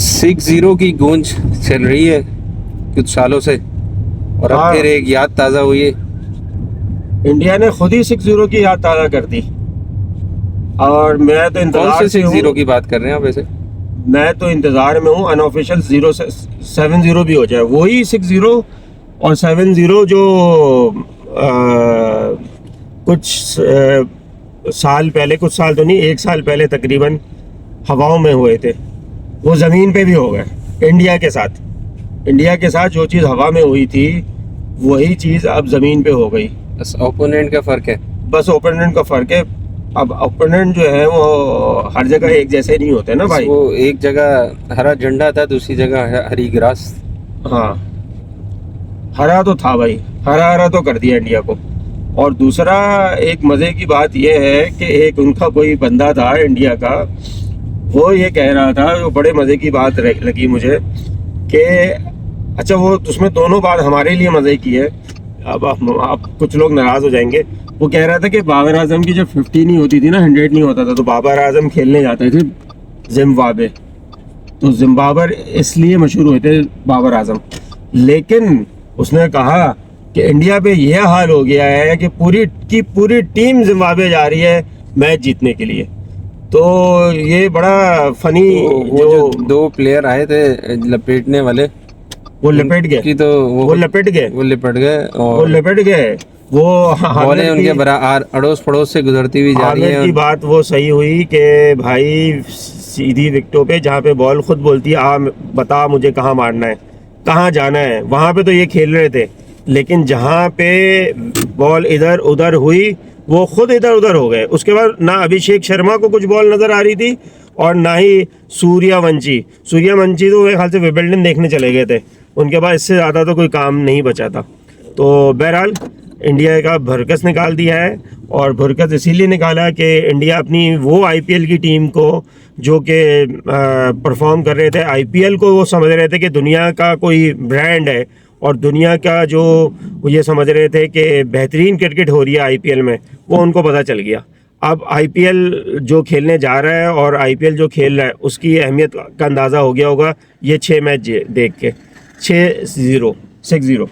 6-0 की गूंज चल रही है कुछ सालों से, और अब फिर एक याद ताज़ा हुई है। इंडिया ने खुद ही 6-0 की याद ताज़ा कर दी। और मैं तो कौन इंतजार से से 6-0 हूँ, की बात कर रहे हैं आप वैसे? मैं तो इंतजार में हूँ अनऑफिशियल 7-0 भी हो जाए, वही 6-0 और 7-0 जो साल पहले, कुछ साल तो नहीं, 1 साल पहले तकरीबन हवाओं में हुए थे, वो ज़मीन पे भी हो गए। इंडिया के साथ जो चीज़ हवा में हुई थी वही चीज़ अब ज़मीन पे हो गई। बस ओपोनेंट का फ़र्क है। बस ओपोनेंट का फ़र्क है। अब ओपोनेंट जो है वो हर जगह एक जैसे नहीं होते ना भाई। वो एक जगह हरा झंडा था, दूसरी जगह हरी ग्रास। हाँ, हरा तो था भाई, हरा हरा तो कर दिया इंडिया को। और दूसरा एक मज़े की बात यह है कि एक उनका कोई बंदा था इंडिया का, वो ये कह रहा था, वो बड़े मज़े की बात लगी मुझे कि अच्छा, वो उसमें दोनों बात हमारे लिए मज़े की है। अब आप कुछ लोग नाराज़ हो जाएंगे। वो कह रहा था कि बाबर आजम की जब 50 नहीं होती थी ना, 100 नहीं होता था, तो बाबर आजम खेलने जाते थे जिम्बाब्वे। तो जिम्बाब्वे इसलिए मशहूर हुए थे बाबर आजम। लेकिन उसने कहा कि इंडिया पे यह हाल हो गया है कि पूरी टीम जिम्बाब्वे जा रही है मैच जीतने के लिए। तो ये बड़ा फनी, तो वो जो 2 प्लेयर आए थे लपेटने वाले, वो लपेट गए, उनकी तो वो लपेट गए, वो लिपट गए वो और लपेट गए। वो बॉलें उनके अड़ोस पड़ोस से गुजरती हुई जा रही आमिर हैं। की बात वो सही हुई कि भाई सीधी विकेटों पे, जहाँ पे बॉल खुद बोलती है आ बता मुझे कहाँ मारना है, कहाँ जाना है, वहाँ पे तो ये खेल रहे थे। लेकिन जहाँ पे बॉल इधर उधर हुई वो खुद इधर उधर हो गए। उसके बाद ना अभिषेक शर्मा को कुछ बॉल नज़र आ रही थी और ना ही सूर्यवंशी तो मेरे ख्याल से विंबलडन देखने चले गए थे। उनके बाद इससे ज़्यादा तो कोई काम नहीं बचा था। तो बहरहाल इंडिया का भरकस निकाल दिया है, और भरकस इसीलिए निकाला कि इंडिया अपनी वो आईपीएल की टीम को जो कि परफॉर्म कर रहे थे, आईपीएल को वो समझ रहे थे कि दुनिया का कोई ब्रांड है, और दुनिया का जो वो ये समझ रहे थे कि बेहतरीन क्रिकेट हो रही है आईपीएल में, वो उनको पता चल गया। अब आईपीएल जो खेलने जा रहा है और आईपीएल जो खेल रहा है उसकी अहमियत का अंदाज़ा हो गया होगा ये 6 मैच देख के। 6-0 6-0